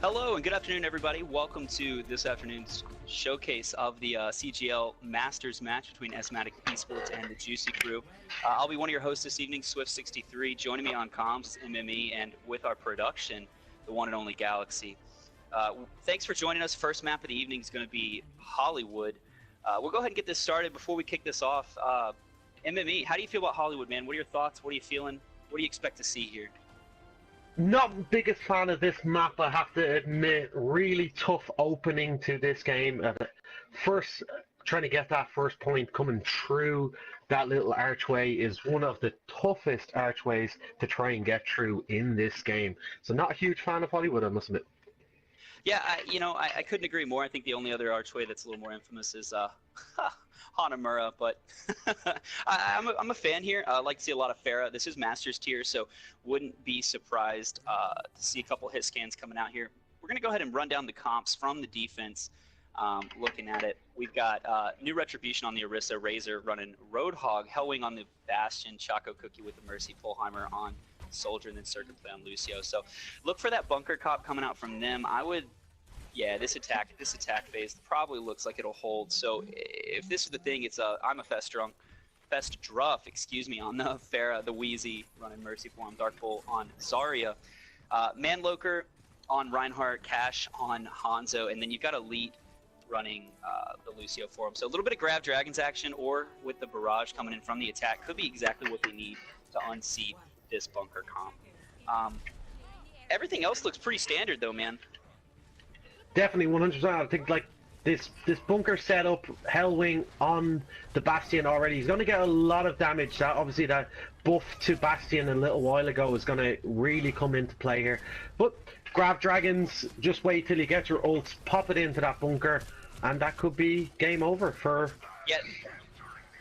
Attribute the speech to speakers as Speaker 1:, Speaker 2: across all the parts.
Speaker 1: Hello and good afternoon, everybody. Welcome to this afternoon's showcase of the CGL Masters match between Esmaticx Esports and the Juicy Crew. I'll be one of your hosts this evening, Swift63. Joining me on comms, MME, and with our production, the one and only Galaxy. Thanks for joining us. First map of the evening is going to be Hollywood. We'll go ahead and get this started. Before we kick this off, MME, how do you feel about Hollywood, man? What are your thoughts? What are you feeling? What do you expect to see here?
Speaker 2: Not the biggest fan of this map, I have to admit. Really tough opening to this game. First, trying to get that first point coming through that little archway is one of the toughest archways to try and get through in this game. So not a huge fan of Hollywood, I must admit.
Speaker 1: Yeah, I couldn't agree more. I think the only other archway that's a little more infamous is Hanamura, but I'm a fan here. I like to see a lot of Pharah. This is Masters tier, so wouldn't be surprised to see a couple hit scans coming out here. We're going to go ahead and run down the comps from the defense. Looking at it, we've got new Retribution on the Orisa, Razor running Roadhog, Hellwing on the Bastion, Choco Cookie with the Mercy, Pullheimer on Soldier, and then Circuit Play on Lucio. So look for that bunker cop coming out from them. Yeah, this attack phase probably looks like it'll hold. So if this is the thing, it's I'm a Fest Druff, excuse me, on the Pharah, the Wheezy running Mercy Form, Dark Bull on Zarya, Manloker on Reinhardt, Cash on Hanzo, and then you've got Elite running the Lucio for him. So a little bit of grab dragons action, or with the barrage coming in from the attack, could be exactly what they need to unseat this bunker comp. Everything else looks pretty standard though, man.
Speaker 2: Definitely 100%. I think like this bunker setup, Hellwing on the Bastion already. He's going to get a lot of damage. Obviously that buff to Bastion a little while ago is going to really come into play here. But grab dragons, just wait till you get your ults, pop it into that bunker, and that could be game over for...
Speaker 1: Yeah,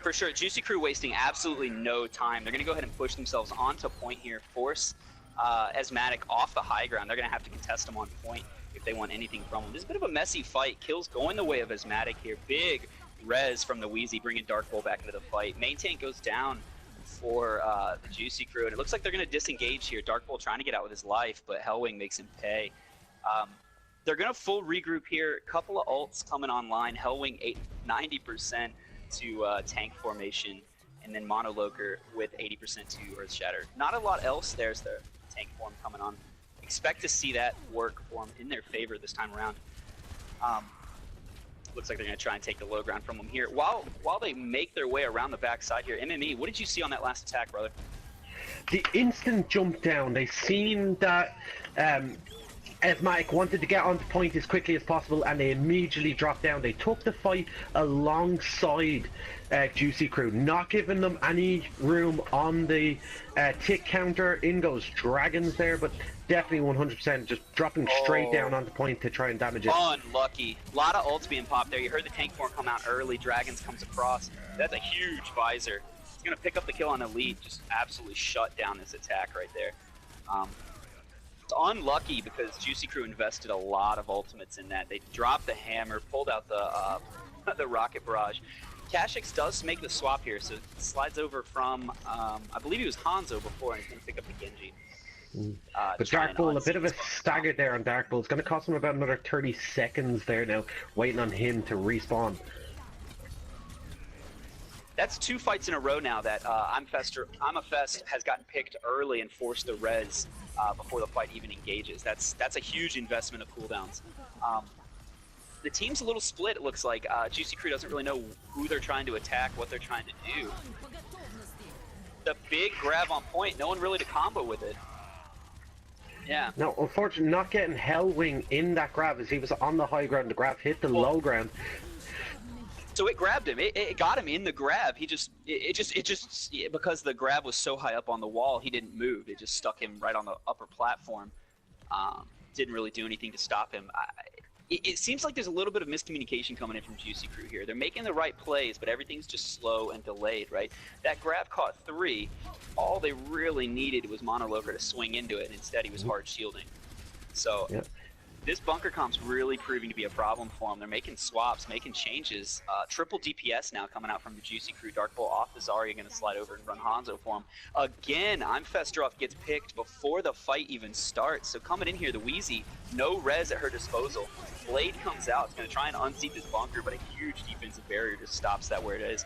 Speaker 1: for sure. Juicy Crew wasting absolutely no time. They're going to go ahead and push themselves onto point here, force Esmaticx off the high ground. They're going to have to contest them on point if they want anything from him. This is a bit of a messy fight. Kills going the way of Esmaticx here. Big res from the Wheezy, bringing Dark Bull back into the fight. Main tank goes down for the Juicy Crew, and it looks like they're going to disengage here. Dark Bull trying to get out with his life, but Hellwing makes him pay. They're going to full regroup here. Couple of ults coming online. Hellwing 90% to tank formation, and then Monoloker with 80% to Earth Shatter. Not a lot else. There's the tank form coming on. Expect to see that work for them in their favor this time around. Looks like they're going to try and take the low ground from them here. While they make their way around the backside here, MME, what did you see on that last attack, brother?
Speaker 2: The instant jump down, they seen that Esmaticx wanted to get onto point as quickly as possible, and they immediately dropped down. They took the fight alongside Juicy Crew, not giving them any room on the tick counter. In goes dragons there, but definitely 100% just dropping straight down onto point to try and damage it.
Speaker 1: Unlucky. A lot of ults being popped there. You heard the tank form come out early. Dragons comes across. That's a huge visor. He's going to pick up the kill on Elite. Just absolutely shut down this attack right there. It's unlucky because Juicy Crew invested a lot of ultimates in that. They dropped the hammer, pulled out the the rocket barrage. Cashix does make the swap here, so it slides over from, I believe he was Hanzo before, and he's going to pick up the Genji.
Speaker 2: But Dark Bull, a bit of a stagger there on Dark Bull. It's going to cost him about another 30 seconds there now, waiting on him to respawn.
Speaker 1: That's 2 fights in a row now that I'm a Fest has gotten picked early and forced the res before the fight even engages. That's a huge investment of cooldowns. The team's a little split, it looks like. Juicy Crew doesn't really know who they're trying to attack, what they're trying to do. The big grab on point, no one really to combo with it. Yeah.
Speaker 2: No, unfortunately, not getting Hellwing in that grab as he was on the high ground. The grab hit the low ground.
Speaker 1: So it grabbed him. It got him in the grab. He just because the grab was so high up on the wall, he didn't move. It just stuck him right on the upper platform. Didn't really do anything to stop him. It seems like there's a little bit of miscommunication coming in from Juicy Crew here. They're making the right plays, but everything's just slow and delayed, right? That grab caught 3. All they really needed was Monoloker to swing into it, and instead he was hard shielding. So this bunker comp's really proving to be a problem for them. They're making swaps, making changes. Triple DPS now coming out from the Juicy Crew. Dark Bolt off the Zarya, going to slide over and run Hanzo for him. Again, I'm Festrov gets picked before the fight even starts. So coming in here, the Wheezy, no res at her disposal. Blade comes out, it's going to try and unseat this bunker, but a huge defensive barrier just stops that where it is.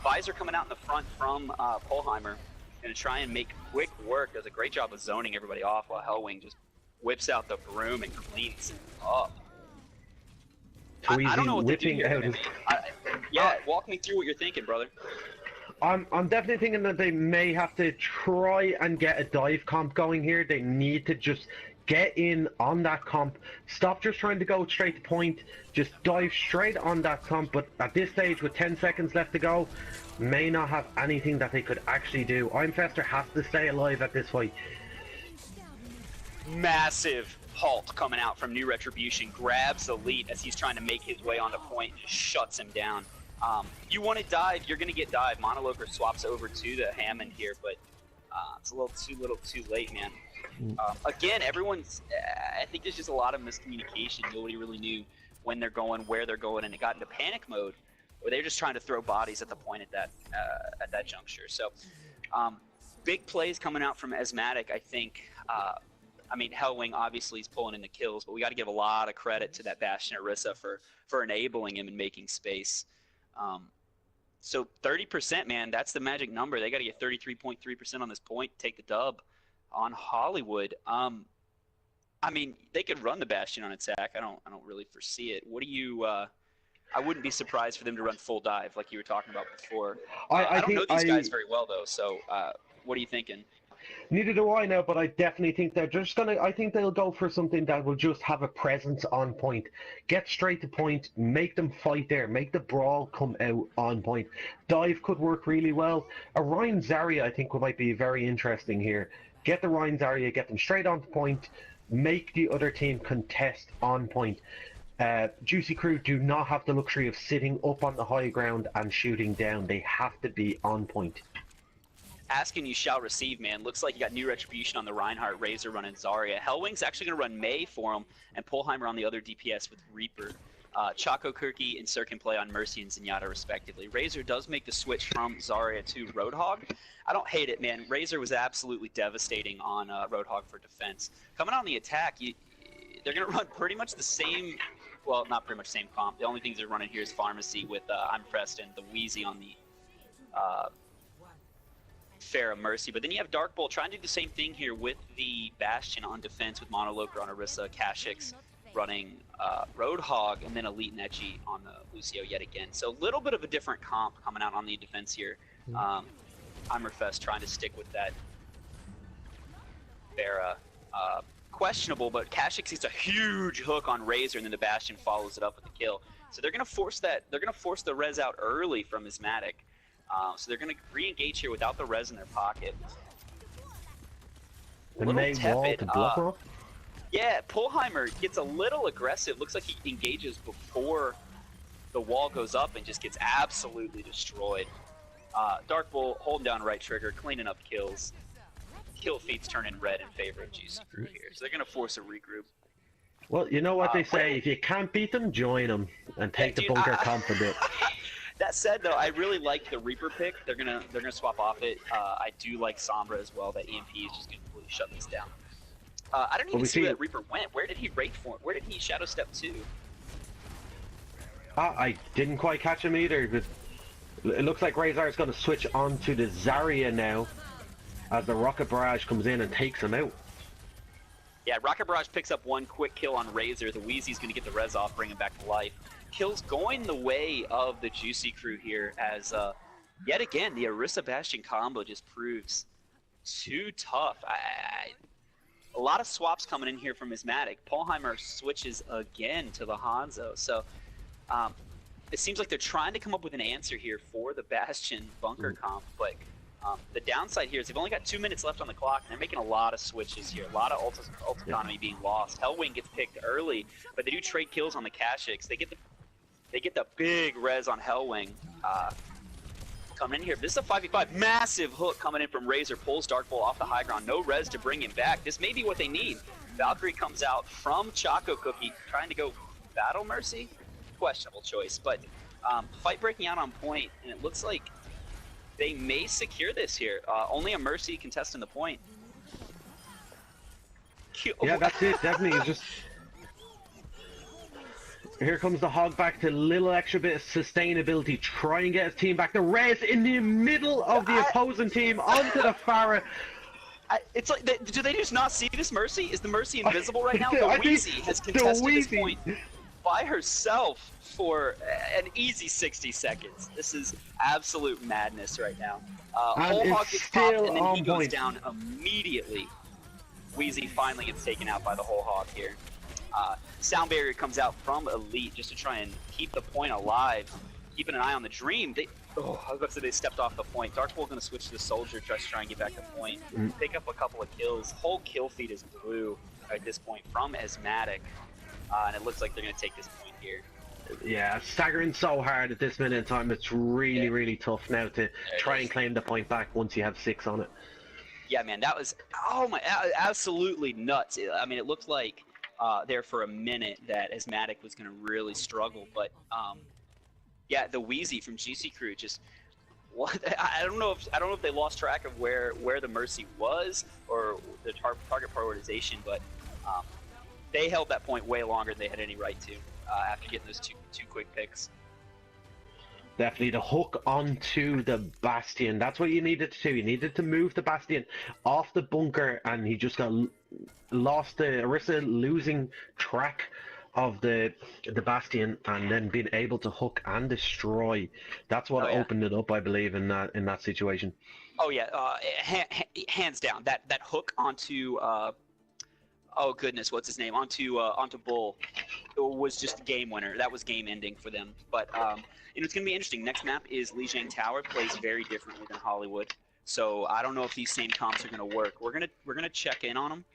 Speaker 1: Visor coming out in the front from Polheimer. Going to try and make quick work. Does a great job of zoning everybody off while Hellwing just whips out the broom and cleans it up. I don't know what to do here. Walk me through what you're thinking, brother.
Speaker 2: I'm definitely thinking that they may have to try and get a dive comp going here. They need to just get in on that comp. Stop just trying to go straight to point. Just dive straight on that comp. But at this stage, with 10 seconds left to go, may not have anything that they could actually do. Fester has to stay alive at this fight.
Speaker 1: Massive halt coming out from New Retribution, grabs Elite as he's trying to make his way onto point, just shuts him down. You want to dive, you're going to get dive. Monoloker swaps over to the Hammond here, but it's a little too late, man. Again, everyone's, I think there's just a lot of miscommunication. Nobody really knew when they're going, where they're going, and it got into panic mode, where they're just trying to throw bodies at the point at that juncture. So, big plays coming out from Esmaticx, I think. I mean, Hellwing obviously is pulling in the kills, but we got to give a lot of credit to that Bastion Orisa for enabling him and making space. So 30%, man, that's the magic number. They got to get 33.3% on this point, take the dub on Hollywood. I mean, they could run the Bastion on attack. I don't really foresee it. What do you? I wouldn't be surprised for them to run full dive like you were talking about before. I don't know these guys very well though, so what are you thinking?
Speaker 2: Neither do I now, but I definitely think they're just I think they'll go for something that will just have a presence on point. Get straight to point, make them fight there, make the brawl come out on point. Dive could work really well. A Ryan Zarya, I think, might be very interesting here. Get the Ryan Zarya, get them straight on point, make the other team contest on point. Juicy Crew do not have the luxury of sitting up on the high ground and shooting down. They have to be on point.
Speaker 1: Asking you shall receive, man. Looks like you got New Retribution on the Reinhardt, Razor running Zarya. Hellwing's actually going to run Mei for him, and Polheimer on the other DPS with Reaper. Chaco Kirky and Sir can play on Mercy and Zenyatta respectively. Razor does make the switch from Zarya to Roadhog. I don't hate it, man. Razor was absolutely devastating on Roadhog for defense. Coming on the attack, they're going to run pretty much the same, well, not pretty much the same comp. The only things they're running here is Pharmacy with I'm Preston, the Wheezy on the Pharah Mercy, but then you have Dark Bolt trying to do the same thing here with the Bastion on defense with Monoloker on Orisa, Kha'Zix running Roadhog, and then Elite and Etchy on the Lucio yet again. So a little bit of a different comp coming out on the defense here. Immerfest trying to stick with that Pharah. Questionable, but Kha'Zix gets a huge hook on Razor, and then the Bastion follows it up with the kill. So they're going to force that. They're going to force the res out early from Esmaticx. So they're going to re-engage here without the res in their pocket. Yeah, Polheimer gets a little aggressive. Looks like he engages before the wall goes up and just gets absolutely destroyed. Dark Bull holding down right trigger, cleaning up kills. Kill feeds turning red in favor of Juicy Crew here. So they're going to force a regroup.
Speaker 2: Well, you know what they say, if you can't beat them, join them and take the bunker comp a bit.
Speaker 1: That said, though, I really like the Reaper pick. They're gonna swap off it. I do like Sombra as well. That EMP is just gonna completely shut this down. I don't even see where that Reaper went. Where did he rate for? Where did he Shadow Step to?
Speaker 2: I didn't quite catch him either. But it looks like Razor is gonna switch on to the Zarya now, as the Rocket Barrage comes in and takes him out.
Speaker 1: Yeah, Rocket Barrage picks up one quick kill on Razor. The Wheezy's gonna get the res off, bring him back to life. Kills going the way of the Juicy Crew here as yet again the Orisa Bastion combo just proves too tough. A lot of swaps coming in here from Esmaticx. Polheimer switches again to the Hanzo, so it seems like they're trying to come up with an answer here for the Bastion bunker comp, but the downside here is they've only got 2 minutes left on the clock, and they're making a lot of switches here, a lot of ult economy being lost. Hellwing gets picked early, but they do trade kills on the Kha'Zix. They get the big res on Hellwing. coming in here. This is a 5v5. Massive hook coming in from Razor. Pulls Dark Bull off the high ground. No res to bring him back. This may be what they need. Valkyrie comes out from Choco Cookie, trying to go Battle Mercy? Questionable choice, but fight breaking out on point, and it looks like they may secure this here. Only a Mercy contesting the point.
Speaker 2: Yeah, that's it, definitely. It's just... Here comes the hog back to a little extra bit of sustainability. Try and get his team back. The res in the middle of the opposing team onto the Pharah.
Speaker 1: It's like, do they just not see this Mercy? Is the Mercy invisible right now? The Wheezy has contested this point by herself for an easy 60 seconds. This is absolute madness right now. Whole hog gets popped and then he goes down immediately. Wheezy finally gets taken out by the whole hog here. Sound Barrier comes out from Elite just to try and keep the point alive, keeping an eye on the Dream. I was about to say they stepped off the point. Dark Bull going to switch to the Soldier just to try and get back the point. Pick up a couple of kills. Whole kill feed is blue at this point from Esmaticx. And it looks like they're going to take this point here.
Speaker 2: Yeah, staggering so hard at this minute in time. It's really, really tough now to try and claim the point back once you have 6 on it.
Speaker 1: Yeah, man, that was, oh my, absolutely nuts. I mean, it looked like there for a minute that Esmaticx was going to really struggle, but yeah, the Wheezy from GC Crew just, I don't know if they lost track of where the Mercy was or the target prioritization, but they held that point way longer than they had any right to after getting those two quick picks.
Speaker 2: Definitely the hook onto the Bastion. That's what you needed to do. You needed to move the Bastion off the bunker, and he just got lost. Orisa losing track of the Bastion, and then being able to hook and destroy. That's what opened it up, I believe, in that situation.
Speaker 1: Oh yeah, hands down. That hook onto oh goodness, what's his name? Onto Bull. It was just game winner. That was game ending for them. But you know, it's gonna be interesting. Next map is Lijiang Tower. Plays very differently than Hollywood. So I don't know if these same comps are gonna work. We're gonna check in on them.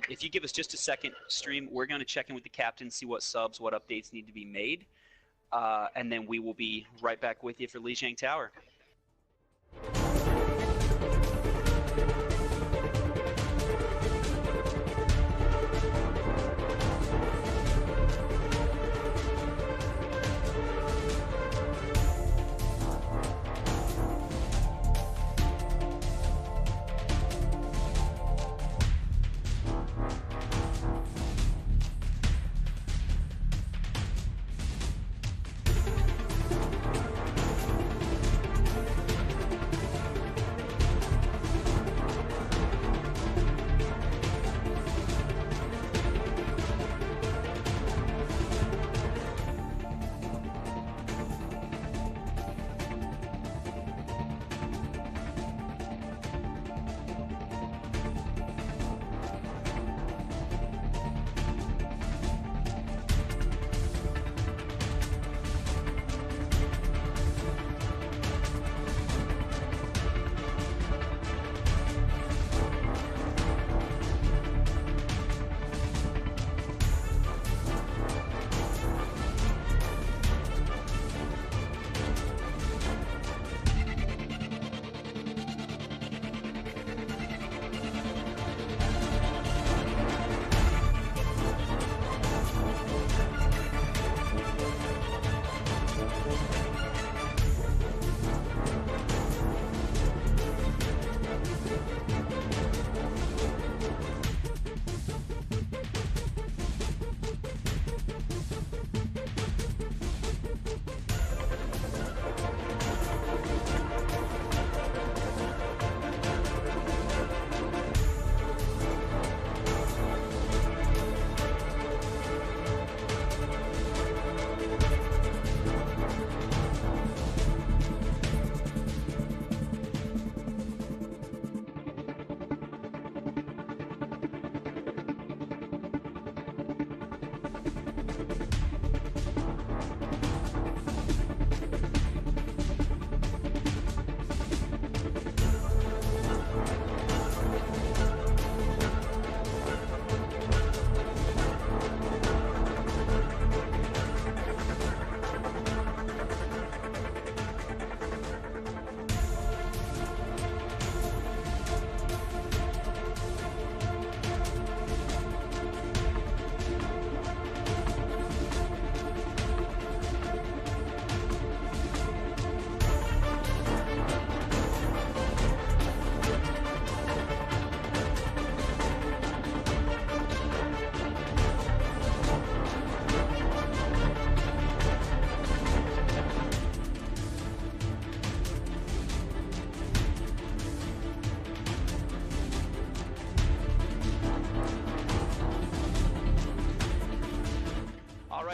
Speaker 1: If you give us just a second, stream, we're gonna check in with the captain, see what subs, what updates need to be made, and then we will be right back with you for Lijiang Tower.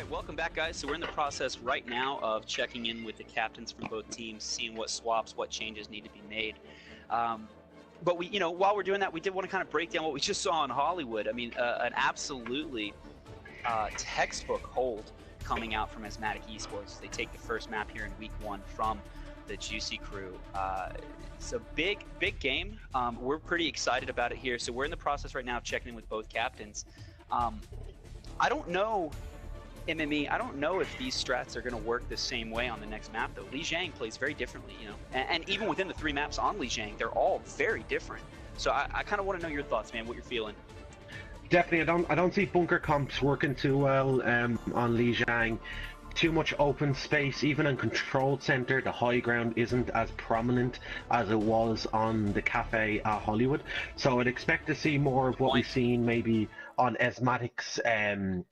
Speaker 1: right, welcome back, guys. So we're in the process right now of checking in with the captains from both teams, seeing what swaps, what changes need to be made. But we, while we're doing that, we did want to kind of break down what we just saw in Hollywood. I mean, an absolutely textbook hold coming out from Esmaticx Esports. They take the first map here in week 1 from the Juicy crew. It's a big game. We're pretty excited about it here. So we're in the process right now of checking in with both captains. I don't know, MME, I don't know if these strats are going to work the same way on the next map, though. Lijiang plays very differently, and even within the 3 maps on Lijiang, they're all very different. So I kind of want to know your thoughts, man, what you're feeling.
Speaker 2: Definitely, I don't see bunker comps working too well on Lijiang. Too much open space, even in control center, the high ground isn't as prominent as it was on the cafe at Hollywood. So I'd expect to see more of what we've seen maybe on Esmaticx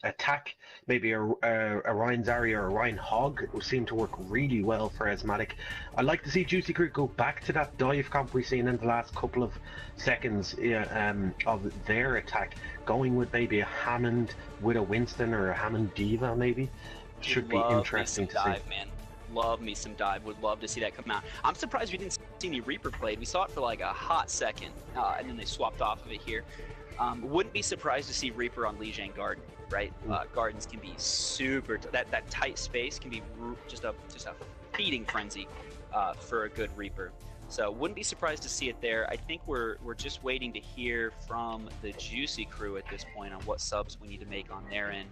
Speaker 2: attack. Maybe a Ryan Zarya or a Ryan Hogg will seem to work really well for Esmaticx. I'd like to see Juicy Crew go back to that dive comp we've seen in the last couple of seconds of their attack, going with maybe a Hammond with a Winston or a Hammond Diva maybe. Should be interesting to see. Man.
Speaker 1: Love me some dive. Would love to see that come out. I'm surprised we didn't see any Reaper played. We saw it for like a hot second, and then they swapped off of it here. Wouldn't be surprised to see Reaper on Lijiang Garden, right? Gardens can be super. That tight space can be just a feeding frenzy for a good Reaper. So wouldn't be surprised to see it there. I think we're just waiting to hear from the Juicy crew at this point on what subs we need to make on their end.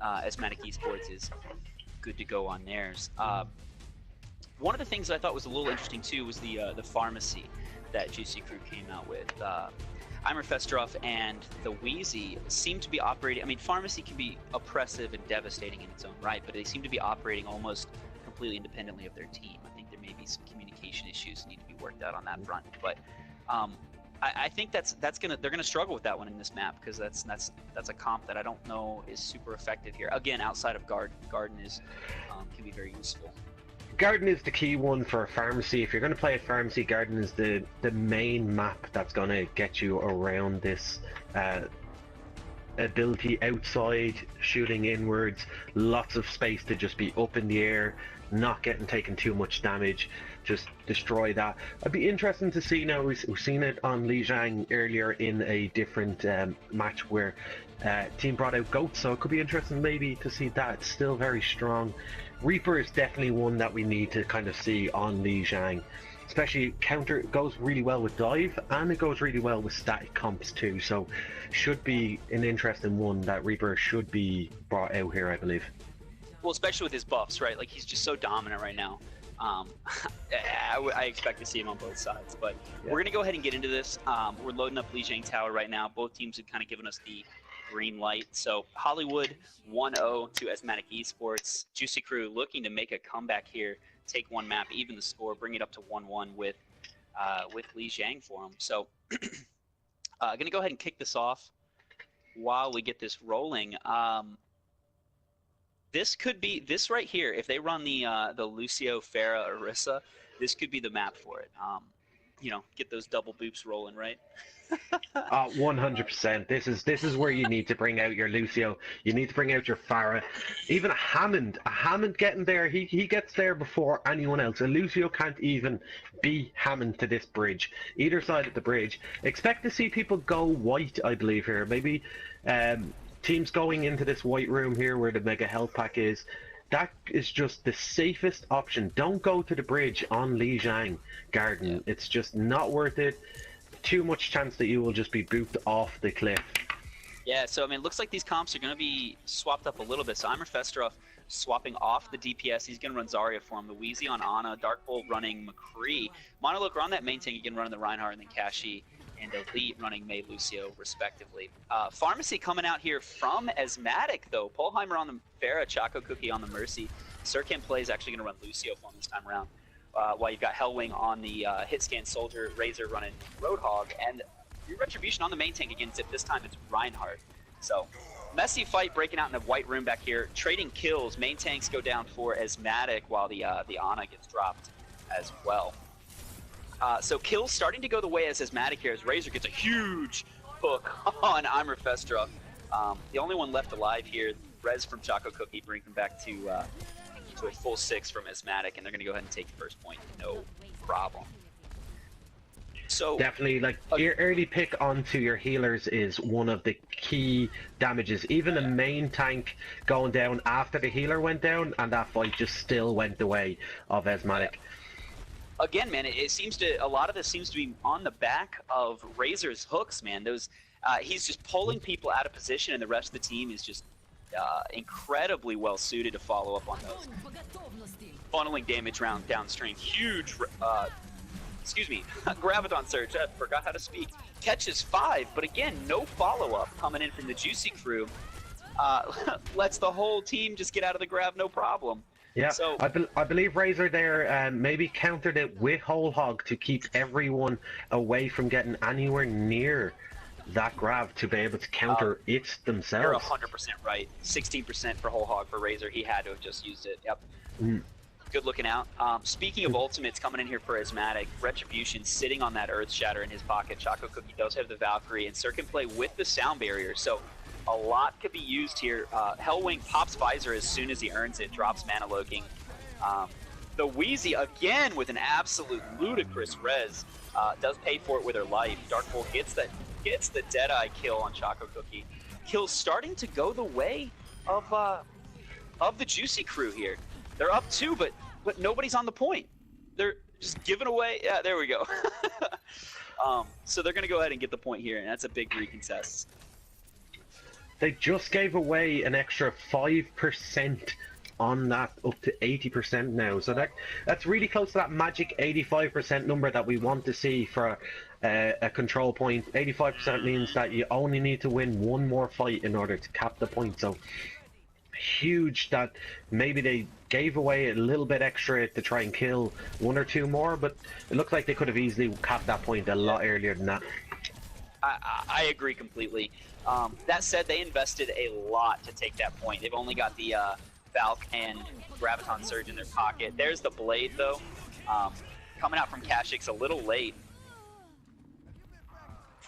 Speaker 1: Esmaticx Esports is good to go on theirs. One of the things that I thought was a little interesting too was the pharmacy that Juicy Crew came out with. Eimer Festrov and the Wheezy seem to be operating. I mean, pharmacy can be oppressive and devastating in its own right, but they seem to be operating almost completely independently of their team. I think there may be some communication issues that need to be worked out on that front, but I think they're gonna struggle with that one in this map, because that's a comp that I don't know is super effective here. Again, outside of Garden is can be very useful.
Speaker 2: Garden is the key one for a pharmacy. If you're going to play a pharmacy, Garden is the main map that's going to get you around this ability outside, shooting inwards, lots of space to just be up in the air, not getting taken too much damage, just destroy that. I'd be interested to see now, we've seen it on Lijiang earlier in a different match where team brought out Goat, so it could be interesting maybe to see that. It's still very strong. Reaper is definitely one that we need to kind of see on Lijiang. Especially counter, it goes really well with dive, and it goes really well with static comps too, so should be an interesting one that Reaper should be brought out here, I believe.
Speaker 1: Well, especially with his buffs, right? Like, he's just so dominant right now. I expect to see him on both sides, but yeah. We're going to go ahead and get into this. We're loading up Lijiang Tower right now. Both teams have kind of given us the green light. So Hollywood 1-0 to Esmaticx Esports. Juicy Crew looking to make a comeback here, take one map, even the score, bring it up to 1-1 with Lijiang for him. So going to go ahead and kick this off while we get this rolling. This could be, this right here, if they run the Lucio, Farah, Orisa, this could be the map for it. Get those double boops rolling, right?
Speaker 2: 100%. This is where you need to bring out your Lucio. You need to bring out your Farah. Even a Hammond getting there. He gets there before anyone else. A Lucio can't even be Hammond to this bridge. Either side of the bridge. Expect to see people go white, I believe, here. Maybe teams going into this white room here where the mega health pack is. That is just the safest option. Don't go to the bridge on Lijiang Garden. Yeah. It's just not worth it. Too much chance that you will just be booped off the cliff.
Speaker 1: Yeah, so I mean, it looks like these comps are going to be swapped up a little bit. So Eimer Festrov swapping off the DPS. He's going to run Zarya for him. The Wheezy on Ana. Dark Bull running McCree. Monolith on that main tank again, running the Reinhardt, and then Kashi and Elite running May Lucio, respectively. Pharmacy coming out here from Esmaticx, though. Polheimer on the Farah, Choco Cookie on the Mercy. Sirkin Play is actually going to run Lucio for him this time around. While you've got Hellwing on the hit scan Soldier, Razor running Roadhog, and your Retribution on the main tank again, except this time it's Reinhardt. So, messy fight breaking out in the white room back here. Trading kills, main tanks go down for Esmaticx while the Ana gets dropped as well. So kills starting to go the way as Esmaticx here, as Razor gets a huge hook on Eimer Festrov. The only one left alive here res from Choco Cookie, bring them back to a full 6 from Esmaticx, and they're gonna go ahead and take the first point, no problem. So
Speaker 2: definitely, like, your early pick onto your healers is one of the key damages. Even the main tank going down after the healer went down, and that fight just still went the way of Esmaticx.
Speaker 1: Again, man, it seems to, a lot of this seems to be on the back of Razor's hooks, man. Those, he's just pulling people out of position, and the rest of the team is just incredibly well suited to follow up on those. Funneling damage round downstream, huge. Excuse me, Graviton Surge, I forgot how to speak. Catches 5, but again, no follow-up coming in from the Juicy crew. Lets the whole team just get out of the grab, no problem.
Speaker 2: Yeah,
Speaker 1: so,
Speaker 2: I believe Razor there maybe countered it with Whole Hog to keep everyone away from getting anywhere near that grab to be able to counter it themselves.
Speaker 1: You're 100% right. 16% for Whole Hog for Razor. He had to have just used it. Yep. Good looking out. Speaking of ultimates coming in here for Esmaticx, Retribution sitting on that Earth Shatter in his pocket. Choco Cookie does have the Valkyrie, and Sir can play with the Sound Barrier, so a lot could be used here. Hellwing pops Visor as soon as he earns it, drops Mana Loking. The Wheezy, again, with an absolute ludicrous res, does pay for it with her life. Dark Bull gets the Deadeye kill on Choco Cookie. Kill's starting to go the way of the Juicy crew here. They're up 2, but nobody's on the point. They're just giving away. Yeah, there we go. So they're going to go ahead and get the point here, and that's a big recontest.
Speaker 2: They just gave away an extra 5% on that, up to 80% now. So that's really close to that magic 85% number that we want to see for a control point. 85% means that you only need to win one more fight in order to cap the point. So huge that maybe they gave away a little bit extra to try and kill 1 or 2 more, but it looks like they could have easily capped that point a lot earlier than that.
Speaker 1: I agree completely. That said, they invested a lot to take that point. They've only got the Valk and Graviton Surge in their pocket. There's the Blade, though. Coming out from Kashix a little late.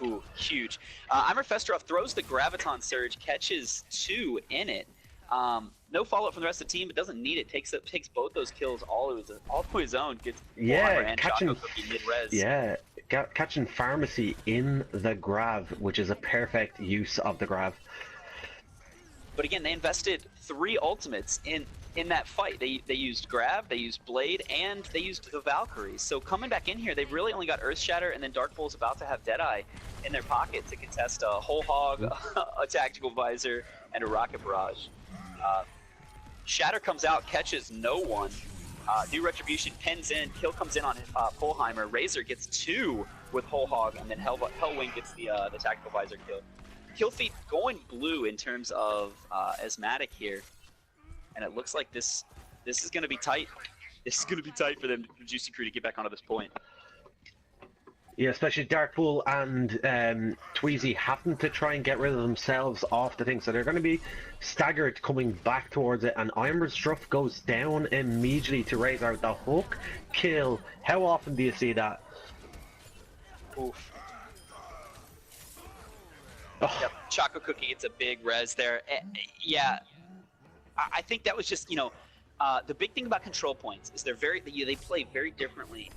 Speaker 1: Ooh, huge. Imer Festerov throws the Graviton Surge, catches 2 in it. No follow-up from the rest of the team, but doesn't need it. Takes both those kills all to his own. Gets and
Speaker 2: catching
Speaker 1: mid-res.
Speaker 2: Yeah, catching Pharmacy in the grab, which is a perfect use of the grab.
Speaker 1: But again, they invested 3 ultimates in that fight. They used grab, they used blade, and they used the Valkyrie. So coming back in here, they've really only got Earth Shatter, and then Dark Bull's about to have Deadeye in their pocket to contest a Whole Hog, a Tactical Visor, and a Rocket Barrage. Shatter comes out, catches no one. New Retribution pins in, kill comes in on Polheimer. Razor gets 2 with Whole Hog, and then Hellwing gets the Tactical Visor kill. Kill feed going blue in terms of Esmaticx here, and it looks like this is going to be tight. This is going to be tight for them, for Juicy Crew, to get back onto this point.
Speaker 2: Yeah, especially Dark Bull and Tweezy having to try and get rid of themselves off the thing, so they're going to be staggered coming back towards it, and Imer's Struff goes down immediately to Razor. The hook kill, how often do you see that?
Speaker 1: Oof. Oh. Yep. Choco Cookie gets a big res there. Yeah, I think that was just, you know, the big thing about control points is they play very differently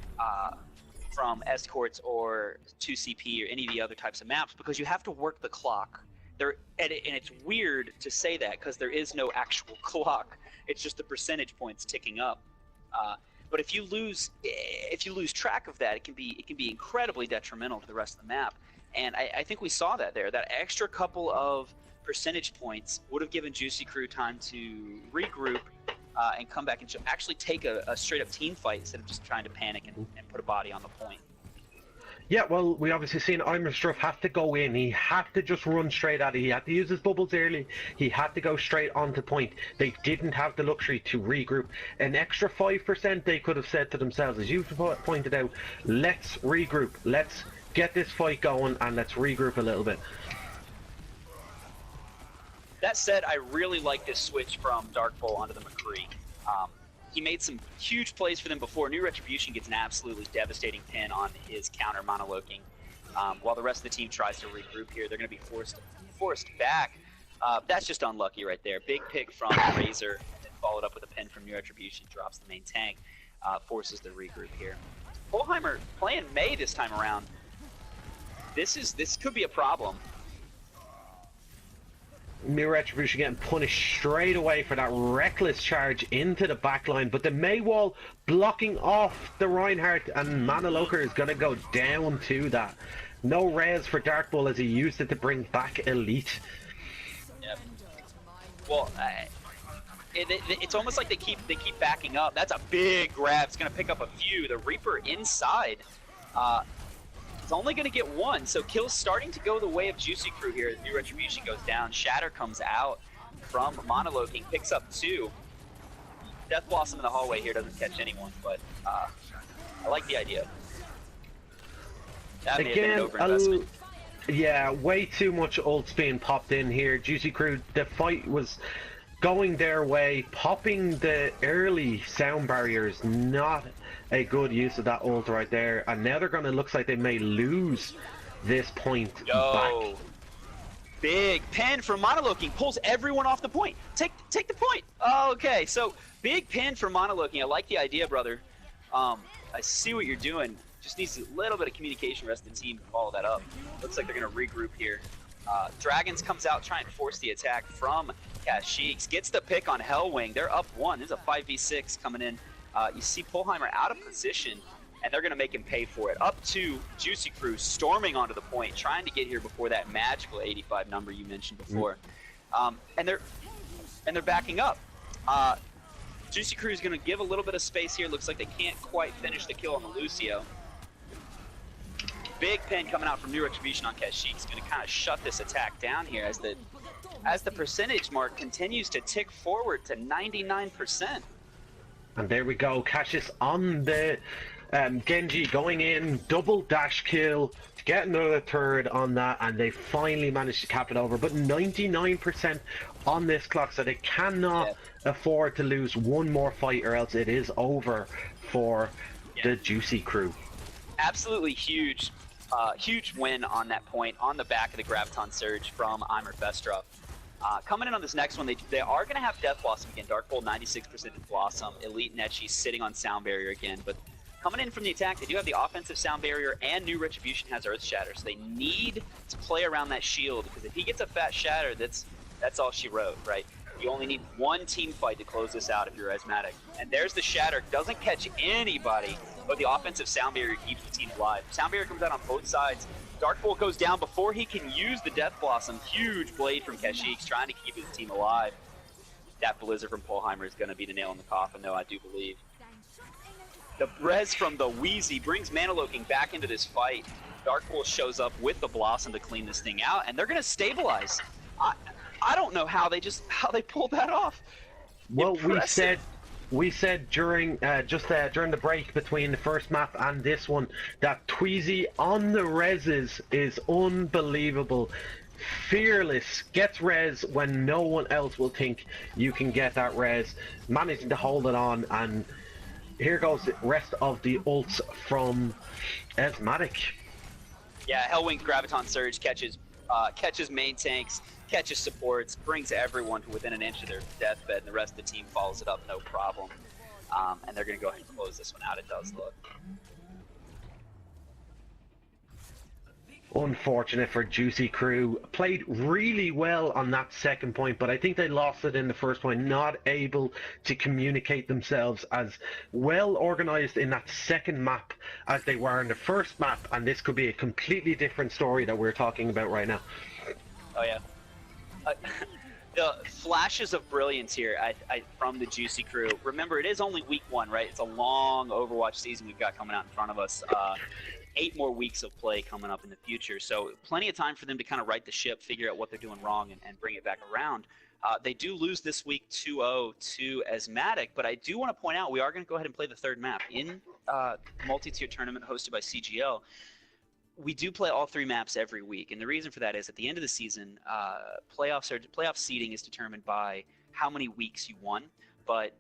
Speaker 1: from Escorts or 2CP or any of the other types of maps, because you have to work the clock. And it's weird to say that because there is no actual clock. It's just the percentage points ticking up. But if you lose track of that, it can be incredibly detrimental to the rest of the map. And I think we saw that there. That extra couple of percentage points would have given Juicy Crew time to regroup and come back and actually take a straight-up team fight instead of just trying to panic and put a body on the point.
Speaker 2: Yeah, well, we obviously seen Imer Struff have to go in. He had to just run straight at it. He had to use his bubbles early. He had to go straight onto point. They didn't have the luxury to regroup. An extra 5% they could have said to themselves, as you pointed out, let's regroup. Let's get this fight going and let's regroup a little bit.
Speaker 1: That said, I really like this switch from Dark Bull onto the McCree. He made some huge plays for them before. New Retribution gets an absolutely devastating pin on his counter monologuing. While the rest of the team tries to regroup here, they're going to be forced back. That's just unlucky right there. Big pick from Razor, and followed up with a pin from New Retribution, drops the main tank, forces the regroup here. Polheimer playing May this time around. This could be a problem.
Speaker 2: New Retribution getting punished straight away for that reckless charge into the backline, but the Maywall blocking off the Reinhardt, and Manaloker is going to go down to that. No res for Dark Bull as he used it to bring back Elite.
Speaker 1: Yep. Well, it's almost like they keep backing up. That's a big grab. It's going to pick up a few. The Reaper inside. It's only going to get one, so kills starting to go the way of Juicy Crew here as New Retribution goes down. Shatter comes out from Monoloking, picks up 2. Death Blossom in the hallway here doesn't catch anyone, but I like the idea. That may have been an overinvestment.
Speaker 2: Yeah, way too much ults being popped in here. Juicy Crew, the fight was going their way, popping the early sound barriers, not a good use of that ult right there, and now they're gonna, looks like they may lose this point back.
Speaker 1: Big pin from Monoloking, pulls everyone off the point. Take the point. Oh, okay, so big pin for Monoloking. I like the idea, brother. I see what you're doing. Just needs a little bit of communication rest of the team to follow that up. Looks like they're gonna regroup here. Dragons comes out trying to force the attack from CGL. Gets the pick on Hellwing. They're up 1. There's a 5v6 coming in. You see Polheimer out of position, and they're going to make him pay for it. Up to Juicy Crew storming onto the point, trying to get here before that magical 85 number you mentioned before. And they're backing up. Juicy Crew is going to give a little bit of space here. Looks like they can't quite finish the kill on the Lucio. Big pin coming out from New Retribution on CGL. He's going to kind of shut this attack down here as the percentage mark continues to tick forward to 99%.
Speaker 2: And there we go, Cassius on the Genji going in, double dash kill, get another third on that, and they finally managed to cap it over. But 99% on this clock, so they cannot afford to lose one more fight, or else it is over for the Juicy Crew.
Speaker 1: Absolutely huge, huge win on that point, on the back of the Graviton Surge from Eimer Festrov. Coming in on this next one, they are going to have Death Blossom again. Dark Bull 96% to Blossom. Elite Netchi sitting on Sound Barrier again. But coming in from the attack, they do have the offensive Sound Barrier, and New Retribution has Earth Shatter. So they need to play around that shield, because if he gets a fat Shatter, that's all she wrote, right? You only need one team fight to close this out if you're Esmaticx. And there's the Shatter. Doesn't catch anybody, but the offensive Sound Barrier keeps the team alive. Sound Barrier comes out on both sides. Dark Bull goes down before he can use the Death Blossom. Huge blade from CGL trying to keep his team alive. That Blizzard from Polheimer is going to be the nail in the coffin, though, I do believe. The res from the Wheezy brings Manaloking back into this fight. Dark Bull shows up with the Blossom to clean this thing out, and they're going to stabilize. I don't know how they pulled that off.
Speaker 2: Well,
Speaker 1: Impressive.
Speaker 2: we said during during the break between the first map and this one that Tweezy on the reses is unbelievable. Fearless, gets res when no one else will think you can get that res, managing to hold it on, and here goes the rest of the ults from Esmaticx.
Speaker 1: Yeah, Hellwing Graviton Surge catches main tanks, catches supports, brings everyone to within an inch of their deathbed, and the rest of the team follows it up no problem. And they're going to go ahead and close this one out, it does look.
Speaker 2: Unfortunate for Juicy Crew. Played really well on that second point, but I think they lost it in the first point, not able to communicate themselves as well organized in that second map as they were in the first map, and this could be a completely different story that we're talking about right now.
Speaker 1: Oh yeah. The flashes of brilliance here from the Juicy Crew. Remember, it is only week 1, right? It's a long Overwatch season we've got coming out in front of us. 8 more weeks of play coming up in the future, so plenty of time for them to kind of right the ship, figure out what they're doing wrong, and bring it back around. They do lose this week 2-0 to Esmaticx, but I do want to point out we are going to go ahead and play the third map in multi-tier tournament hosted by CGL. We do play all 3 maps every week, and the reason for that is at the end of the season, playoff seeding is determined by how many weeks you won, but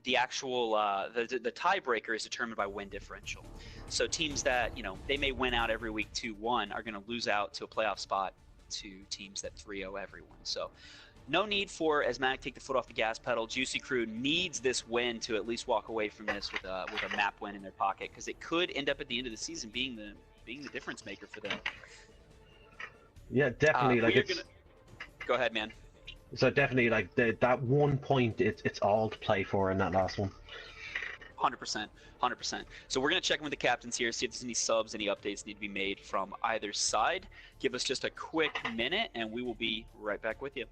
Speaker 1: the actual the tiebreaker is determined by win differential. So teams that, you know, they may win out every week 2-1 are going to lose out to a playoff spot to teams that 3-0 everyone. So no need for Esmaticx to take the foot off the gas pedal. Juicy Crew needs this win to at least walk away from this with a map win in their pocket, because it could end up at the end of the season being the difference maker for them.
Speaker 2: Yeah, definitely.
Speaker 1: Go ahead, man.
Speaker 2: So definitely, like that 1 point, it's all to play for in that last one.
Speaker 1: 100%, 100%. So we're gonna check in with the captains here, see if there's any subs, any updates need to be made from either side. Give us just a quick minute, and we will be right back with you.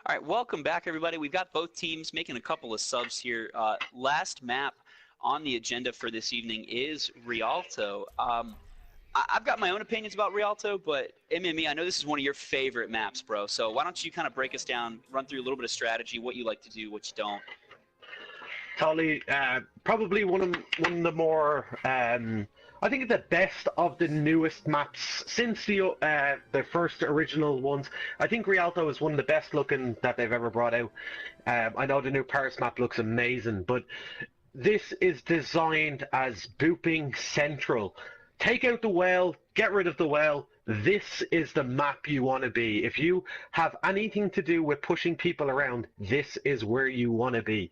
Speaker 1: All right, welcome back, everybody. We've got both teams making a couple of subs here. Last map on the agenda for this evening is Rialto. I've got my own opinions about Rialto, but MME, I know this is one of your favorite maps, bro. So why don't you kind of break us down, run through a little bit of strategy, what you like to do, what you don't.
Speaker 2: Totally, probably one of the more, I think the best of the newest maps since the first original ones. I think Rialto is one of the best looking that they've ever brought out. I know the new Paris map looks amazing, but this is designed as booping central. Take out the well, get rid of the well. This is the map you want to be. If you have anything to do with pushing people around, this is where you want to be.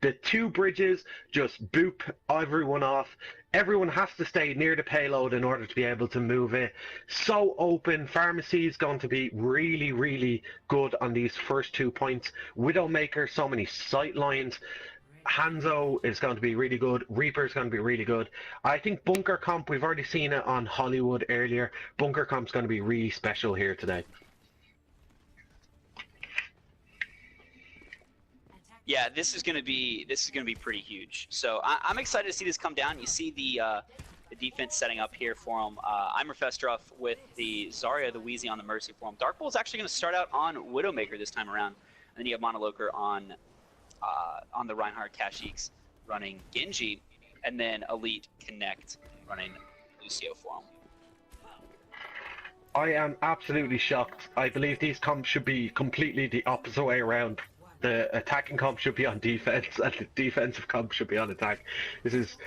Speaker 2: The two bridges just boop everyone off. Everyone has to stay near the payload in order to be able to move it. So open. Pharmacy is going to be really, really good on these first 2 points. Widowmaker, so many sight lines. Hanzo is going to be really good. Reaper is going to be really good. I think Bunker Comp, we've already seen it on Hollywood earlier. Bunker Comp's going to be really special here today.
Speaker 1: Yeah, this is gonna be pretty huge. So I'm excited to see this come down. You see the defense setting up here for him. Imer Festrov with the Zarya, the Wheezy on the Mercy for him. Dark Bull is actually going to start out on Widowmaker this time around, and then you have Monoloker on the Reinhardt Kashyyyks running Genji, and then Elite Connect running Lucio for him.
Speaker 2: I am absolutely shocked. I believe these comps should be completely the opposite way around. The attacking comp should be on defense, and the defensive comp should be on attack. This is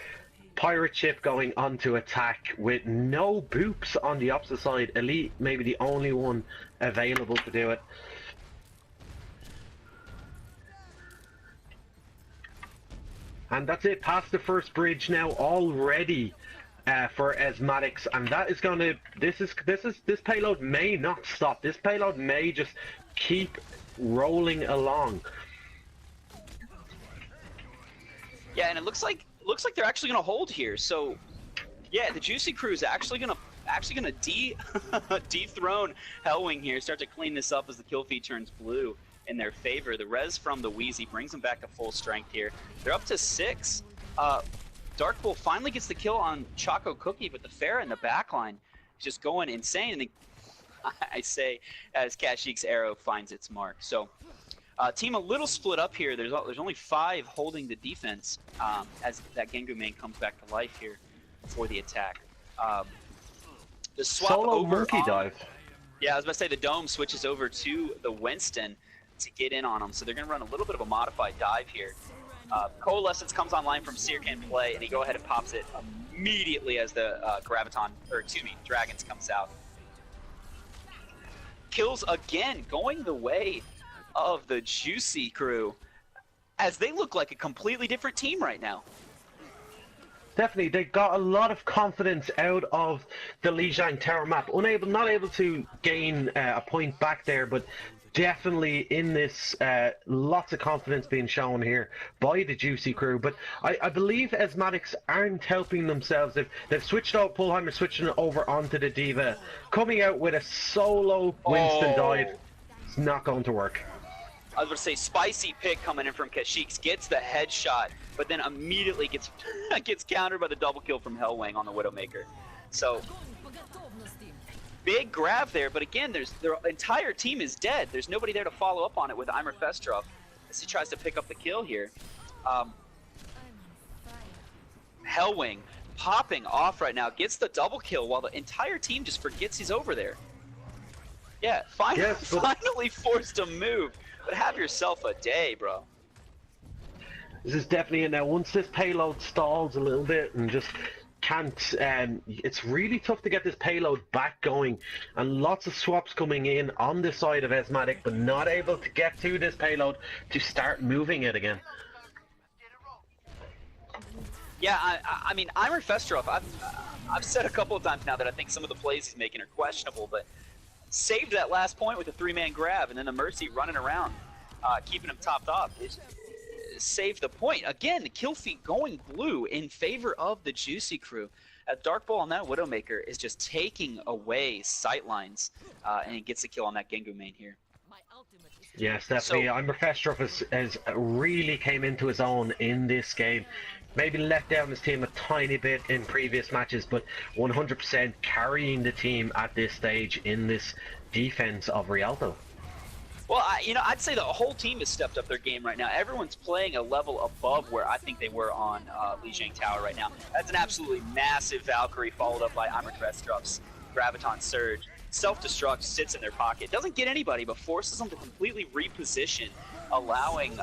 Speaker 2: Pirate Ship going onto attack with no boops on the opposite side. Elite maybe the only one available to do it. And that's it, past the first bridge now already for Esmaticx, and that is gonna, this payload may not stop. This payload may just keep rolling along.
Speaker 1: Yeah, and it looks like they're actually gonna hold here. So yeah, the Juicy Crew is actually gonna dethrone Hellwing here, start to clean this up as the kill feed turns blue in their favor. The res from the Wheezy brings them back to full strength here. They're up to 6. Dark Bull finally gets the kill on Choco Cookie, but the Pharah in the backline is just going insane. And I say, as Kashyyyks' arrow finds its mark. So, team a little split up here. There's only 5 holding the defense as that Gengu main comes back to life here for the attack. The swap
Speaker 2: Solo
Speaker 1: over
Speaker 2: monkey
Speaker 1: on,
Speaker 2: dive.
Speaker 1: Yeah, I was about to say the Dome switches over to the Winston to get in on them, so they're going to run a little bit of a modified dive here. Coalescence comes online from Seer can play, and he go ahead and pops it immediately as the Dragons comes out. Kills again, going the way of the Juicy Crew, as they look like a completely different team right now.
Speaker 2: Definitely, they got a lot of confidence out of the Lijiang Tower map. Not able to gain a point back there, but definitely in this, lots of confidence being shown here by the Juicy Crew. But I believe Esmaticx aren't helping themselves. They've switched out, Pullheimer switching over onto the Diva, coming out with a solo Winston dive. It's not going to work.
Speaker 1: I was going to say, spicy pick coming in from Kashyyyks, gets the headshot, but then immediately gets countered by the double kill from Hellwing on the Widowmaker. So, big grab there, but again, their entire team is dead. There's nobody there to follow up on it with Imer Festrov as he tries to pick up the kill here. Hellwing popping off right now, gets the double kill while the entire team just forgets he's over there. Yeah, finally forced to move. But have yourself a day, bro.
Speaker 2: This is definitely it now. Once this payload stalls a little bit and just can't, it's really tough to get this payload back going. And lots of swaps coming in on the side of Esmaticx, but not able to get to this payload to start moving it again.
Speaker 1: Yeah, I mean, Imer Festrov, I've said a couple of times now that I think some of the plays he's making are questionable, but saved that last point with a 3-man grab, and then the Mercy running around, keeping him topped off. Saved the point. Again, the kill feed going blue in favor of the Juicy Crew. Dark Bull on that Widowmaker is just taking away sightlines, and he gets the kill on that Gengu main here.
Speaker 2: Yes,
Speaker 1: So
Speaker 2: definitely. Festrov has really came into his own in this game. Maybe let down his team a tiny bit in previous matches, but 100% carrying the team at this stage in this defense of Rialto.
Speaker 1: well, I'd say the whole team has stepped up their game right now. Everyone's playing a level above where I think they were on Lijiang Tower right now. That's an absolutely massive Valkyrie followed up by Imre Krestrov's Graviton Surge. Self-destruct sits in their pocket. Doesn't get anybody, but forces them to completely reposition, allowing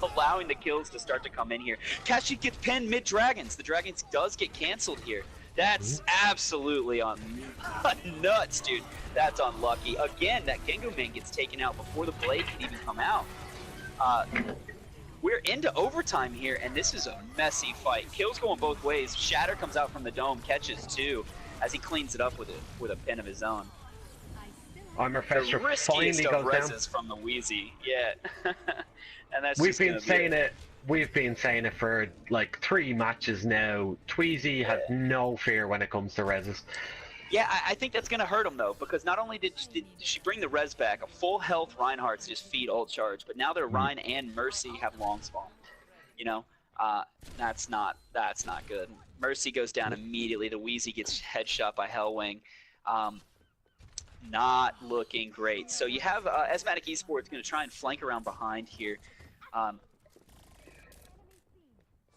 Speaker 1: allowing the kills to start to come in here. Kashyyyk gets pinned mid-Dragons. The Dragons does get canceled here. That's absolutely nuts, dude. That's unlucky. Again, that Gengo Man gets taken out before the blade can even come out. We're into overtime here, and this is a messy fight. Kills going both ways. Shatter comes out from the dome, catches two, as he cleans it up with a pin of his own.
Speaker 2: Imre Festrov finally goes down.
Speaker 1: Reses from the Wheezy, yeah. And that's
Speaker 2: We've been saying it for like 3 matches now. Tweezy has no fear when it comes to reses.
Speaker 1: Yeah, I think that's going to hurt him, though, because not only did she bring the res back, a full health Reinhardt's just feed ult charge, but now their Rein and Mercy have long spawn. You know, that's not good. Mercy goes down immediately. The Wheezy gets headshot by Hellwing. Not looking great. So you have Esmaticx Esports going to try and flank around behind here.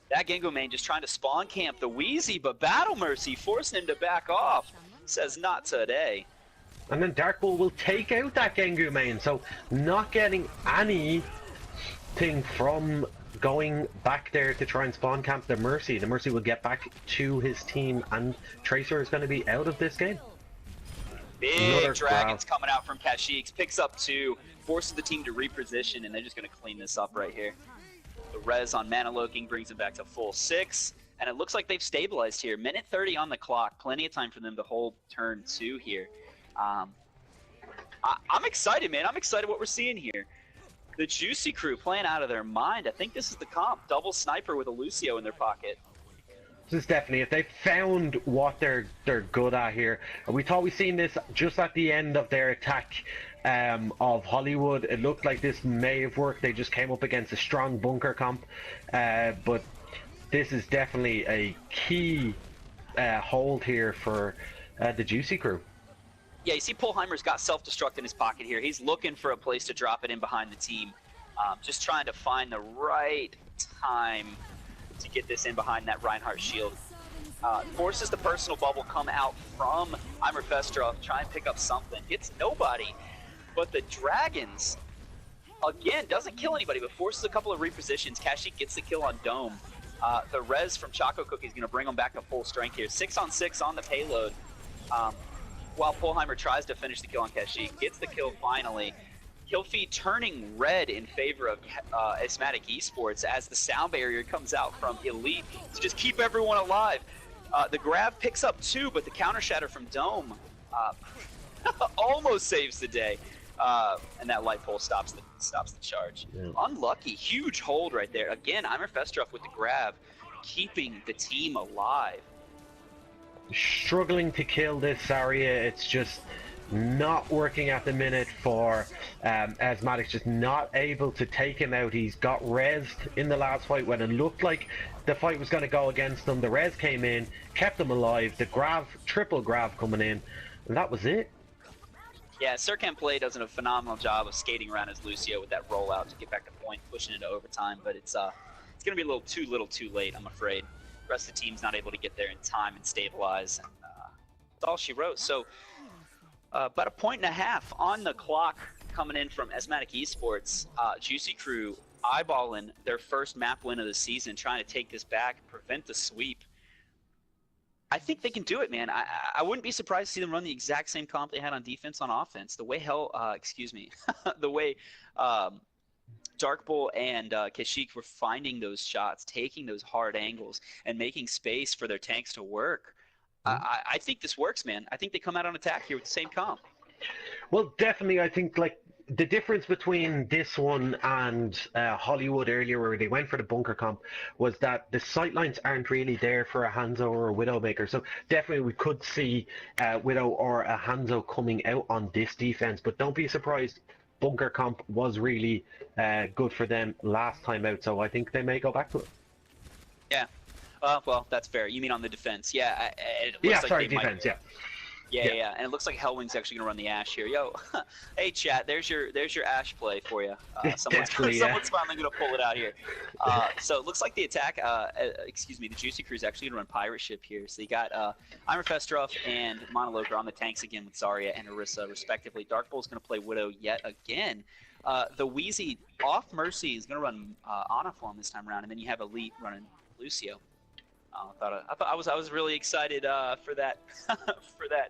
Speaker 1: That Gengo main just trying to spawn camp the Wheezy, but Battle Mercy forcing him to back off. Says not today.
Speaker 2: And then Dark Bull will take out that Gengu main, so not getting anything from going back there to try and spawn camp the Mercy. The Mercy will get back to his team, and Tracer is going to be out of this game.
Speaker 1: Big Dragons coming out from Kashyyyk, picks up 2, forces the team to reposition, and they're just going to clean this up right here. The res on Mana Loking brings it back to full 6. And it looks like they've stabilized here. Minute 30 on the clock. Plenty of time for them to hold turn 2 here. I'm excited, man. I'm excited what we're seeing here. The Juicy crew playing out of their mind. I think this is the comp. Double sniper with a Lucio in their pocket.
Speaker 2: This is definitely it. They found what they're good at here. We thought we seen this just at the end of their attack of Hollywood. It looked like this may have worked. They just came up against a strong bunker comp. But this is definitely a key hold here for the Juicy crew.
Speaker 1: Yeah, you see Polheimer's got self-destruct in his pocket here. He's looking for a place to drop it in behind the team. Just trying to find the right time to get this in behind that Reinhardt shield. Forces the personal bubble come out from Imre Festrov, try and pick up something. Gets nobody. But the Dragons, again, doesn't kill anybody, but forces a couple of repositions. Kashyyyk gets the kill on Dome. The res from Choco Cookie is going to bring them back to full strength here. 6-on-6 on the payload. While Polheimer tries to finish the kill on Kashyyyk, gets the kill finally. Kill feed turning red in favor of Esmaticx Esports as the sound barrier comes out from Elite to just keep everyone alive. The grab picks up 2, but the counter shatter from Dome almost saves the day. And that light pole stops the charge. Yeah. Unlucky, huge hold right there. Again, Imre Festrov with the grab, keeping the team alive.
Speaker 2: Struggling to kill this area. It's just not working at the minute for Esmaticx. Just not able to take him out. He's got rezzed in the last fight when it looked like the fight was going to go against him. The res came in, kept him alive. The grab, triple grab coming in, and that was it.
Speaker 1: Yeah, Serkan Play does a phenomenal job of skating around his Lucio with that rollout to get back to point, pushing into overtime, but it's going to be a little too late, I'm afraid. The rest of the team's not able to get there in time and stabilize, and that's all she wrote. So about a 1.5 points on the clock coming in from Esmaticx Esports. Juicy crew eyeballing their first map win of the season, trying to take this back, prevent the sweep. I think they can do it, man. I wouldn't be surprised to see them run the exact same comp they had on defense on offense. The way the way Dark Bull and Kashyyyk were finding those shots, taking those hard angles, and making space for their tanks to work. I think this works, man. I think they come out on attack here with the same comp.
Speaker 2: Well, definitely. I think like the difference between this one and Hollywood earlier, where they went for the bunker comp, was that the sightlines aren't really there for a Hanzo or a Widowmaker. So definitely we could see Widow or a Hanzo coming out on this defense. But don't be surprised bunker comp was really good for them last time out, so I think they may go back to it.
Speaker 1: Yeah. Well, that's fair. You mean on the defense? Yeah. It looks
Speaker 2: Yeah,
Speaker 1: like
Speaker 2: sorry,
Speaker 1: they
Speaker 2: defense.
Speaker 1: might...
Speaker 2: Yeah.
Speaker 1: Yeah. And it looks like Hellwing's actually gonna run the Ashe here. Yo, hey chat, there's your Ashe play for you. Someone's
Speaker 2: Definitely, yeah.
Speaker 1: finally gonna pull it out here. So it looks like the attack, excuse me, the Juicy Crew is actually gonna run Pirate Ship here. So you got Imer Festrov and Monologue are on the tanks again with Zarya and Orisa respectively. Dark Bull's gonna play Widow yet again. The Wheezy off Mercy is gonna run Ana for him this time around, and then you have Elite running Lucio. I was really excited for that for that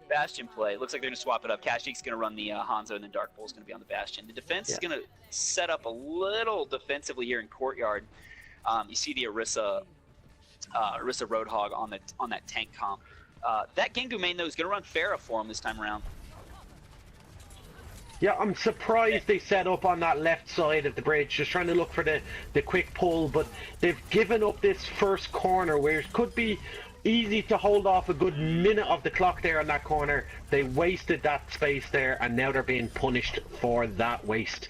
Speaker 1: Bastion play. It looks like they're gonna swap it up. Kashik's gonna run the Hanzo, and then Dark Bull's gonna be on the Bastion. The defense is gonna set up a little defensively here in Courtyard. You see the Orisa Roadhog on that tank comp. That Gengu main though is gonna run Pharah for him this time around.
Speaker 2: Yeah, I'm surprised they set up on that left side of the bridge, just trying to look for the quick pull, but they've given up this first corner where it could be easy to hold off a good minute of the clock there on that corner. They wasted that space there, and now they're being punished for that waste.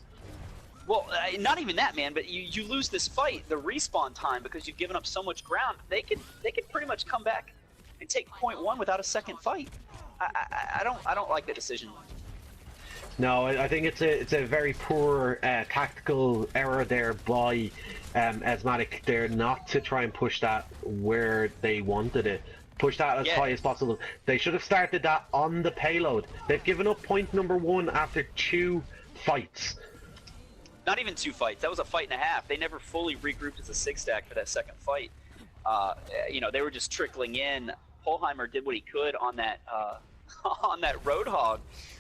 Speaker 1: Well, not even that, man, but you lose this fight, the respawn time, because you've given up so much ground. They could pretty much come back and take point one without a second fight. I don't like the decision.
Speaker 2: No, I think it's a very poor tactical error there by Esmaticx there not to try and push that where they wanted it. Push that as high as possible. They should have started that on the payload. They've given up point number one after 2 fights.
Speaker 1: Not even 2 fights. That was a fight and a half. They never fully regrouped as a 6-stack for that second fight. You know, they were just trickling in. Polheimer did what he could on that on that Roadhog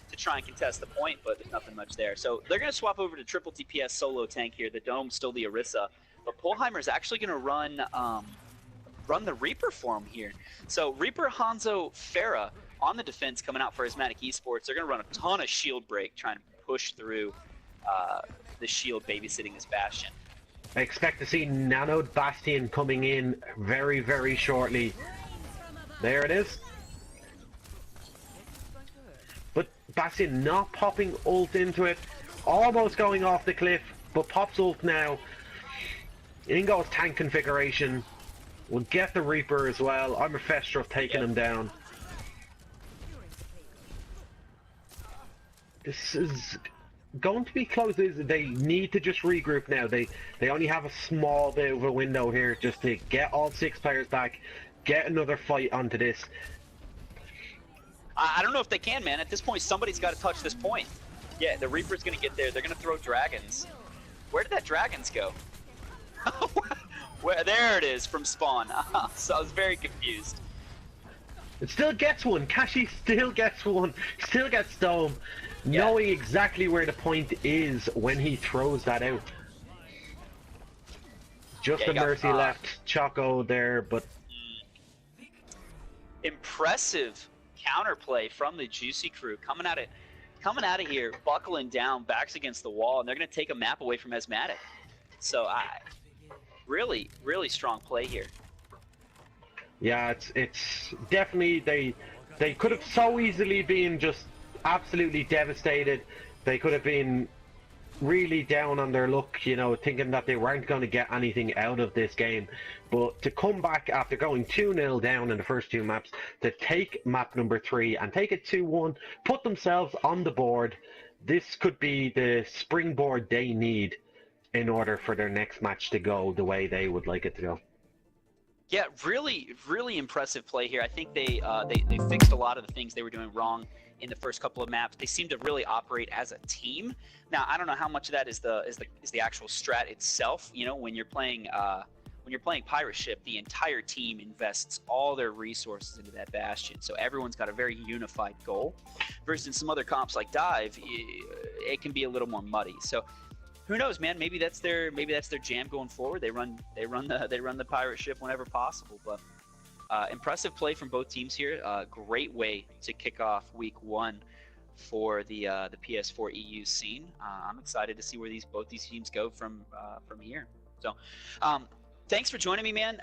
Speaker 1: to try and contest the point, but there's nothing much there. So they're going to swap over to triple DPS solo tank here. The Dome's still the Orisa, but Polheimer's actually going to run the Reaper for him here. So Reaper, Hanzo, Pharah on the defense coming out for Esmaticx Esports. They're going to run a ton of shield break, trying to push through the shield babysitting this Bastion.
Speaker 2: I expect to see Nanoed Bastion coming in very, very shortly. There it is. But Bastion not popping ult into it. Almost going off the cliff, but pops ult now. In goes tank configuration. We'll get the Reaper as well. I'm a Festrov taking him down. This is going to be close. They need to just regroup now. They only have a small bit of a window here just to get all 6 players back, get another fight onto this.
Speaker 1: I don't know if they can, man. At this point, somebody's got to touch this point. Yeah, the Reaper's going to get there. They're going to throw dragons. Where did that dragons go? There it is from spawn. So I was very confused.
Speaker 2: It still gets one. Kashi still gets one. Still gets Dome. Yeah. Knowing exactly where the point is when he throws that out. Just a Mercy left. Choco there, but...
Speaker 1: Impressive counterplay from the Juicy Crew. Coming out of here, buckling down, backs against the wall, and they're going to take a map away from Esmaticx. So really, really strong play here.
Speaker 2: Yeah, it's definitely they could have so easily been just absolutely devastated. They could have been really down on their luck, you know, thinking that they weren't going to get anything out of this game. But to come back after going 2-0 down in the first 2 maps, to take map number 3 and take it 2-1, put themselves on the board, this could be the springboard they need in order for their next match to go the way they would like it to go.
Speaker 1: Yeah, really, really impressive play here. I think they fixed a lot of the things they were doing wrong in the first couple of maps. They seem to really operate as a team. Now, I don't know how much of that is the actual strat itself. You know, when you're playing Pirate Ship, the entire team invests all their resources into that Bastion, so everyone's got a very unified goal. Versus in some other comps like Dive, it can be a little more muddy. So who knows, man? Maybe that's their jam going forward. They run the Pirate Ship whenever possible. But impressive play from both teams here. Great way to kick off week 1 for the PS4 EU scene. I'm excited to see where both these teams go from here. So thanks for joining me, man.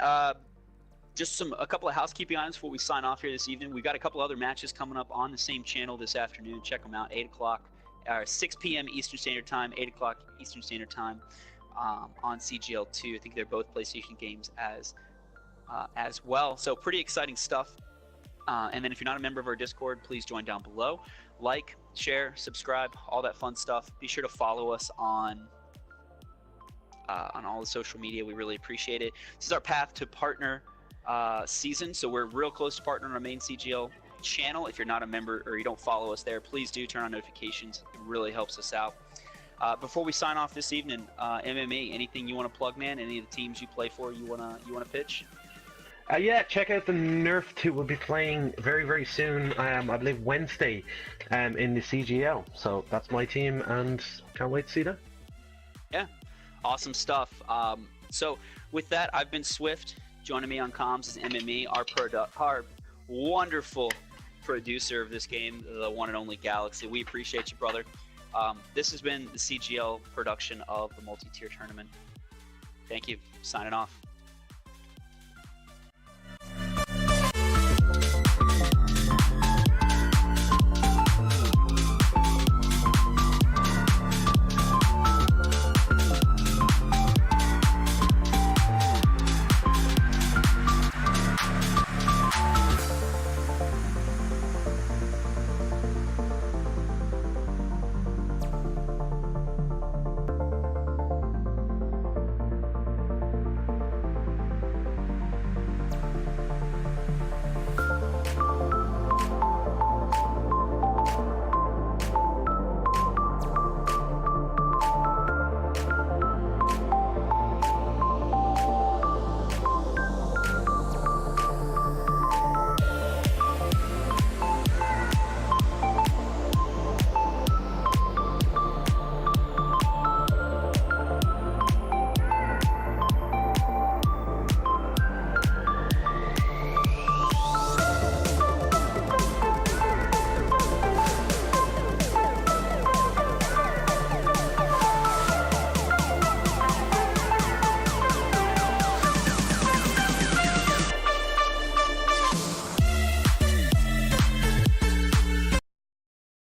Speaker 1: Just a couple of housekeeping items before we sign off here this evening. We've got a couple other matches coming up on the same channel this afternoon. Check them out, 8 o'clock 6 p.m. Eastern Standard Time, 8 o'clock Eastern Standard Time on CGL 2. I think they're both PlayStation games as well. So pretty exciting stuff. And then if you're not a member of our Discord, please join down below. Like, share, subscribe, all that fun stuff. Be sure to follow us on all the social media. We really appreciate it. This is our path to partner season, so we're real close to partnering on our main CGL channel. If you're not a member or you don't follow us there, please do turn on notifications. It really helps us out. Before we sign off this evening, MMA, anything you want to plug, man? Any of the teams you play for you wanna pitch?
Speaker 2: Yeah, check out the Nerf 2. We'll be playing very, very soon. I believe Wednesday, in the CGL. So that's my team, and can't wait to see that.
Speaker 1: Yeah, awesome stuff. So with that, I've been Swift. Joining me on comms is MME, our wonderful producer of this game, the one and only Galaxy. We appreciate you, brother. This has been the CGL production of the multi-tier tournament. Thank you. Signing off.